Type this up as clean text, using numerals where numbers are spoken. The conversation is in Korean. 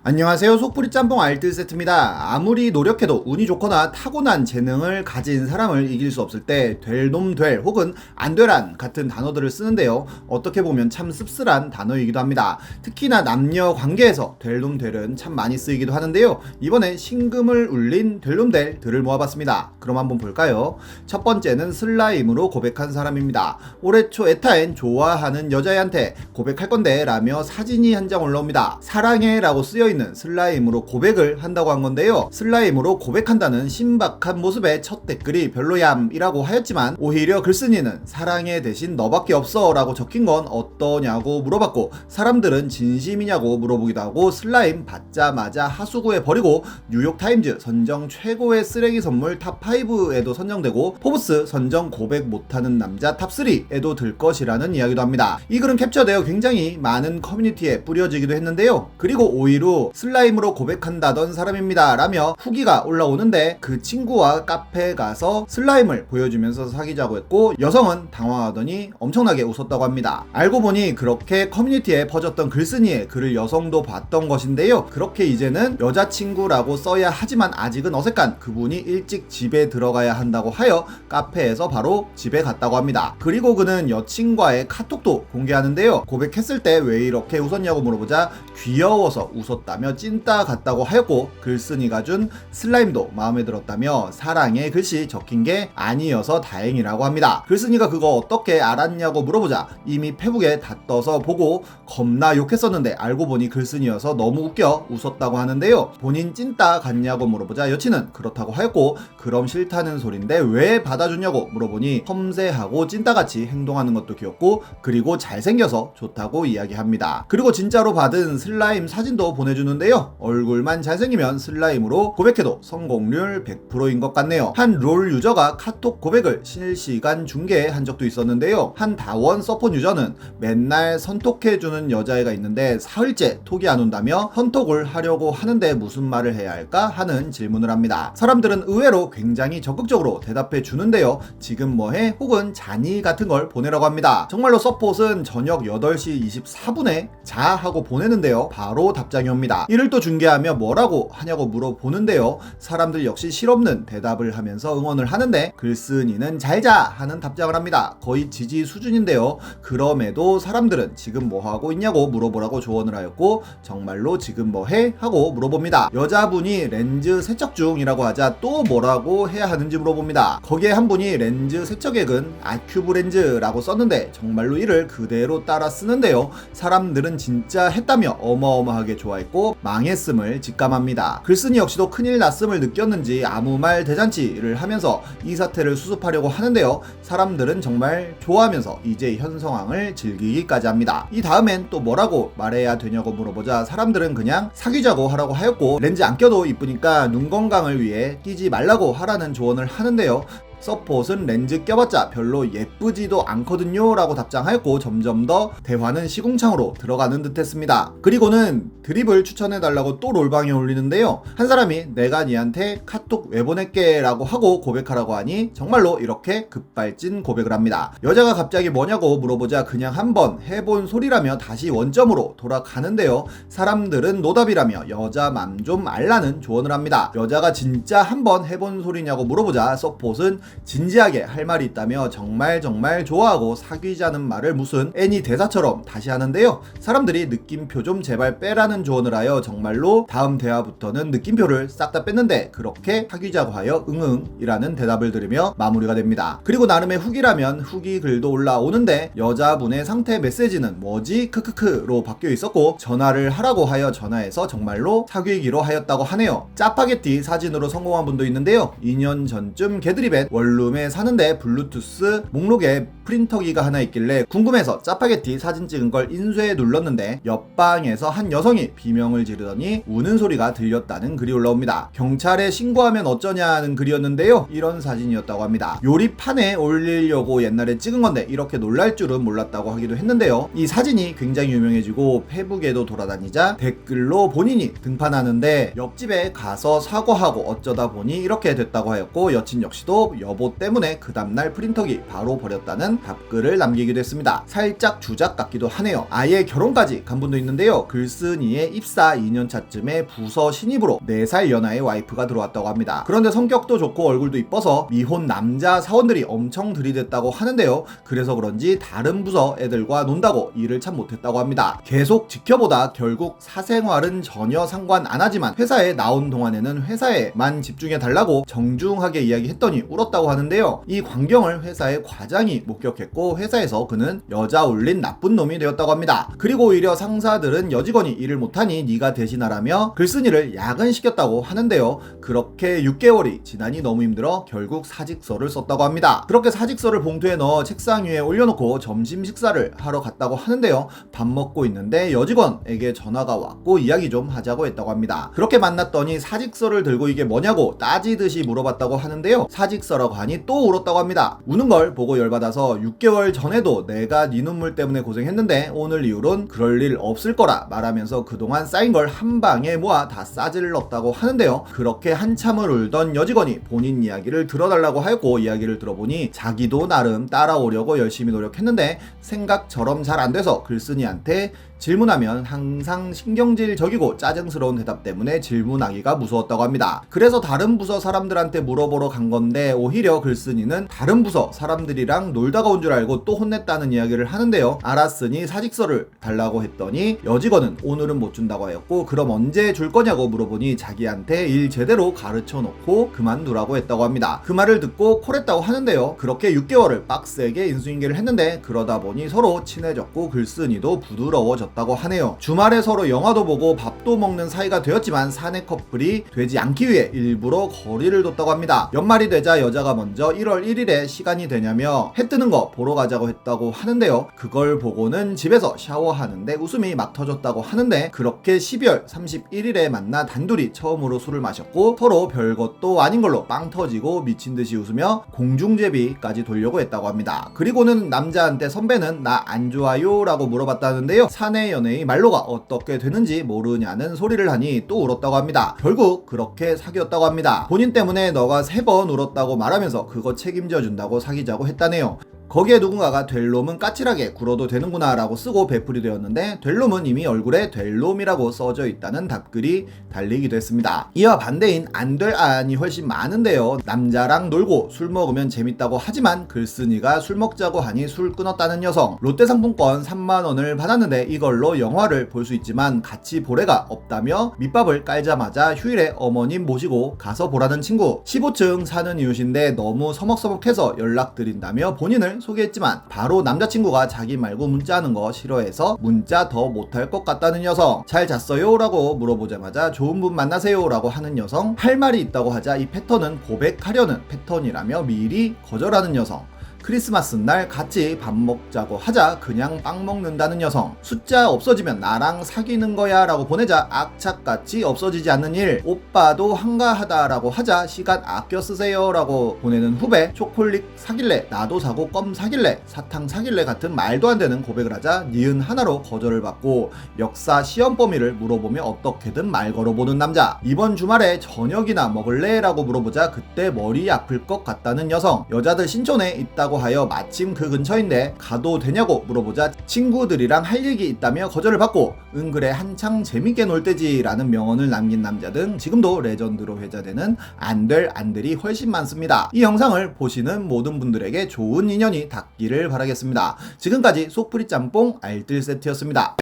안녕하세요. 속풀이 짬뽕 알뜰 세트입니다. 아무리 노력해도 운이 좋거나 타고난 재능을 가진 사람을 이길 수 없을 때 될 놈 될 혹은 안 되란 같은 단어들을 쓰는데요. 어떻게 보면 참 씁쓸한 단어이기도 합니다. 특히나 남녀 관계에서 될 놈 될은 참 많이 쓰이기도 하는데요. 이번엔 신금을 울린 될 놈 될들을 모아봤습니다. 그럼 한번 볼까요? 첫 번째는 슬라임으로 고백한 사람입니다. 올해 초 에타엔 좋아하는 여자애한테 고백할 건데 라며 사진이 한 장 올라옵니다. 사랑해 라고 쓰여있는 슬라임으로 고백을 한다고 한 건데요. 슬라임으로 고백한다는 신박한 모습의 첫 댓글이 별로얌이라고 하였지만 오히려 글쓴이는 사랑해 대신 너밖에 없어 라고 적힌 건 어떠냐고 물어봤고, 사람들은 진심이냐고 물어보기도 하고 슬라임 받자마자 하수구에 버리고 뉴욕타임즈 선정 최고의 쓰레기 선물 탑5에도 선정되고 포브스 선정 고백 못하는 남자 탑3에도 들 것이라는 이야기도 합니다. 이 글은 캡처되어 굉장히 많은 커뮤니티에 뿌려지기도 했는데요. 그리고 5일 후 슬라임으로 고백한다던 사람입니다 라며 후기가 올라오는데, 그 친구와 카페에 가서 슬라임을 보여주면서 사귀자고 했고 여성은 당황하더니 엄청나게 웃었다고 합니다. 알고 보니 그렇게 커뮤니티에 퍼졌던 글쓴이의 글을 여성도 봤던 것인데요. 그렇게 이제는 여자친구라고 써야 하지만 아직은 어색한 그분이 일찍 집에 들어가야 한다고 하여 카페에서 바로 집에 갔다고 합니다. 그리고 그는 여친과의 카톡도 공개하는데요. 고백했을 때 왜 이렇게 웃었냐고 물어보자 귀여워서 웃었다며 찐따 같다고 하였고, 글쓴이가 준 슬라임도 마음에 들었다며 사랑의 글씨 적힌 게 아니어서 다행이라고 합니다. 글쓴이가 그거 어떻게 알았냐고 물어보자 이미 페북에 다 떠서 보고 겁나 욕했었는데 알고 보니 글쓴이여서 너무 웃겨 웃었다고 하는데요. 본인 찐따 같냐고 물어보자 여친은 그렇다고 하였고, 그럼 싫다는 소린데 왜 받아주냐고 물어보니 섬세하고 찐따같이 행동하는 것도 귀엽고 그리고 잘생겨서 좋다고 이야기합니다. 그리고 진짜로 받은 슬라임 사진도 보내주는데요. 얼굴만 잘생기면 슬라임으로 고백해도 성공률 100%인 것 같네요. 한 롤 유저가 카톡 고백을 실시간 중계한 적도 있었는데요. 한 다원 서폿 유저는 맨날 선톡해주는 여자애가 있는데 사흘째 톡이 안 온다며 선톡을 하려고 하는데 무슨 말을 해야 할까 하는 질문을 합니다. 사람들은 의외로 굉장히 적극적으로 대답해 주는데요. 지금 뭐해? 혹은 자니? 같은 걸 보내라고 합니다. 정말로 서폿은 저녁 8시 24분에 자 하고 보내는데요. 바로 답장이 옵니다. 이를 또 중계하며 뭐라고 하냐고 물어보는데요. 사람들 역시 실없는 대답을 하면서 응원을 하는데 글쓴이는 잘자 하는 답장을 합니다. 거의 지지 수준인데요. 그럼에도 사람들은 지금 뭐하고 있냐고 물어보라고 조언을 하였고, 정말로 지금 뭐해? 하고 물어봅니다. 여자분이 렌즈 세척 중이라고 하자 또 뭐라고 해야 하는지 물어봅니다. 거기에 한 분이 렌즈 세척액은 아큐브 렌즈라고 썼는데 정말로 이를 그대로 따라 쓰는데요. 사람들은 진짜 했다며 어마어마하게 좋아했고 망했음을 직감합니다. 글쓴이 역시도 큰일 났음을 느꼈는지 아무 말 대잔치를 하면서 이 사태를 수습하려고 하는데요. 사람들은 정말 좋아하면서 이제 현 상황을 즐기기까지 합니다. 이 다음엔 또 뭐라고 말해야 되냐고 물어보자 사람들은 그냥 사귀자고 하라고 하였고, 렌즈 안 껴도 이쁘니까 눈 건강을 위해 끼지 말라고 하라는 조언을 하는데요. 서폿은 렌즈 껴봤자 별로 예쁘지도 않거든요 라고 답장하였고, 점점 더 대화는 시궁창으로 들어가는 듯 했습니다. 그리고는 드립을 추천해달라고 또 롤방에 올리는데요. 한 사람이 내가 니한테 카톡 왜 보낼게 라고 하고 고백하라고 하니 정말로 이렇게 급발진 고백을 합니다. 여자가 갑자기 뭐냐고 물어보자 그냥 한번 해본 소리라며 다시 원점으로 돌아가는데요. 사람들은 노답이라며 여자 맘 좀 알라는 조언을 합니다. 여자가 진짜 한번 해본 소리냐고 물어보자 서폿은 진지하게 할 말이 있다며 정말 좋아하고 사귀자는 말을 무슨 애니 대사처럼 다시 하는데요. 사람들이 느낌표 좀 제발 빼라는 조언을 하여 정말로 다음 대화부터는 느낌표를 싹 다 뺐는데 그렇게 사귀자고 하여 응응이라는 대답을 들으며 마무리가 됩니다. 그리고 나름의 후기라면 후기 글도 올라오는데 여자분의 상태 메시지는 뭐지? 크크크로 바뀌어 있었고, 전화를 하라고 하여 전화해서 정말로 사귀기로 하였다고 하네요. 짜파게티 사진으로 성공한 분도 있는데요. 2년 전쯤 개드립에 원룸에 사는데 블루투스 목록에 프린터기가 하나 있길래 궁금해서 짜파게티 사진 찍은 걸 인쇄에 눌렀는데 옆방에서 한 여성이 비명을 지르더니 우는 소리가 들렸다는 글이 올라옵니다. 경찰에 신고하면 어쩌냐는 글이었는데요. 이런 사진이었다고 합니다. 요리판에 올리려고 옛날에 찍은 건데 이렇게 놀랄 줄은 몰랐다고 하기도 했는데요. 이 사진이 굉장히 유명해지고 페북에도 돌아다니자 댓글로 본인이 등판하는데 옆집에 가서 사과하고 어쩌다 보니 이렇게 됐다고 하였고, 여친 역시도 여보 때문에 그 다음날 프린터기 바로 버렸다는 답글을 남기기도 했습니다. 살짝 주작 같기도 하네요. 아예 결혼까지 간 분도 있는데요. 글쓴이의 입사 2년차쯤에 부서 신입으로 4살 연하의 와이프가 들어왔다고 합니다. 그런데 성격도 좋고 얼굴도 이뻐서 미혼 남자 사원들이 엄청 들이댔다고 하는데요. 그래서 그런지 다른 부서 애들과 논다고 일을 참 못했다고 합니다. 계속 지켜보다 결국 사생활은 전혀 상관 안 하지만 회사에 나온 동안에는 회사에만 집중해 달라고 정중하게 이야기했더니 울었다고 하는데요. 이 광경을 회사의 과장이 목격했고 회사에서 그는 여자 올린 나쁜 놈이 되었다고 합니다. 그리고 오히려 상사들은 여직원이 일을 못하니 네가 대신하라며 글쓴이를 야근시켰다고 하는데요. 그렇게 6개월이 지나니 너무 힘들어 결국 사직서를 썼다고 합니다. 그렇게 사직서를 봉투에 넣어 책상 위에 올려놓고 점심 식사를 하러 갔다고 하는데요. 밥 먹고 있는데 여직원에게 전화가 왔고 이야기 좀 하자고 했다고 합니다. 그렇게 만났더니 사직서를 들고 이게 뭐냐고 따지듯이 물어봤다고 하는데요. 사직서라고 하니 또 울었다고 합니다. 우는 걸 보고 열받아서 6개월 전에도 내가 네 눈물 때문에 고생했는데 오늘 이후론 그럴 일 없을 거라 말하면서 그동안 쌓인 걸 한 방에 모아 다 싸질렀다고 하는데요. 그렇게 한참을 울던 여직원이 본인 이야기를 들어달라고 하였고 이야기를 들어보니 자기도 나름 따라오려고 열심히 노력했는데 생각처럼 잘 안 돼서 글쓴이한테 질문하면 항상 신경질적이고 짜증스러운 대답 때문에 질문하기가 무서웠다고 합니다. 그래서 다른 부서 사람들한테 물어보러 간 건데 오히려 글쓴이는 다른 부서 사람들이랑 놀다가 온 줄 알고 또 혼냈다는 이야기를 하는데요. 알았으니 사직서를 달라고 했더니 여직원은 오늘은 못 준다고 하였고 그럼 언제 줄 거냐고 물어보니 자기한테 일 제대로 가르쳐 놓고 그만두라고 했다고 합니다. 그 말을 듣고 콜했다고 하는데요. 그렇게 6개월을 빡세게 인수인계를 했는데 그러다 보니 서로 친해졌고 글쓴이도 부드러워졌다고 하네요. 주말에 서로 영화도 보고 밥도 먹는 사이가 되었지만 사내 커플이 되지 않기 위해 일부러 거리를 뒀다고 합니다. 연말이 되자 여자가 먼저 1월 1일에 시간이 되냐며 해 뜨는 거 보러 가자고 했다고 하는데요. 그걸 보고는 집에서 샤워하는데 웃음이 막 터졌다고 하는데 그렇게 12월 31일에 만나 단둘이 처음으로 술을 마셨고 서로 별것도 아닌 걸로 빵 터지고 미친듯이 웃으며 공중제비까지 돌려고 했다고 합니다. 그리고는 남자한테 선배는 나 안 좋아요 라고 물어봤다는데요. 사내 연애의 말로가 어떻게 되는지 모르냐는 소리를 하니 또 울었다고 합니다. 결국 그렇게 사귀었다고 합니다. 본인 때문에 너가 3번 울었다고 말하면서 그거 책임져 준다고 사귀자고 했다네요. 거기에 누군가가 될 놈은 까칠하게 굴어도 되는구나 라고 쓰고 배풀이 되었는데 될 놈은 이미 얼굴에 될 놈이라고 써져 있다는 답글이 달리기도 했습니다. 이와 반대인 안 될 안이 훨씬 많은데요. 남자랑 놀고 술 먹으면 재밌다고 하지만 글쓴이가 술 먹자고 하니 술 끊었다는 여성, 롯데상품권 3만원을 받았는데 이걸로 영화를 볼 수 있지만 같이 보래가 없다며 밑밥을 깔자마자 휴일에 어머님 모시고 가서 보라는 친구, 15층 사는 이웃인데 너무 서먹서먹해서 연락드린다며 본인을 소개했지만 바로 남자친구가 자기 말고 문자하는 거 싫어해서 문자 더 못할 것 같다는 여성, 잘 잤어요? 라고 물어보자마자 좋은 분 만나세요 라고 하는 여성, 할 말이 있다고 하자 이 패턴은 고백하려는 패턴이라며 미리 거절하는 여성, 크리스마스 날 같이 밥 먹자고 하자 그냥 빵 먹는다는 여성, 숫자 없어지면 나랑 사귀는 거야 라고 보내자 악착같이 없어지지 않는 일, 오빠도 한가하다 라고 하자 시간 아껴 쓰세요 라고 보내는 후배, 초콜릿 사길래 나도 사고 껌 사길래 사탕 사길래 같은 말도 안 되는 고백을 하자 니은 하나로 거절을 받고 역사 시험 범위를 물어보며 어떻게든 말 걸어보는 남자, 이번 주말에 저녁이나 먹을래? 라고 물어보자 그때 머리 아플 것 같다는 여성, 여자들 신촌에 있다고 하여 마침 그 근처인데 가도 되냐고 물어보자 친구들이랑 할 얘기 있다며 거절을 받고 응 그래 한창 재밌게 놀 때지 라는 명언을 남긴 남자 등 지금도 레전드로 회자되는 안될 안들이 훨씬 많습니다. 이 영상을 보시는 모든 분들에게 좋은 인연이 닿기를 바라겠습니다. 지금까지 속풀이 짬뽕 알뜰 세트였습니다.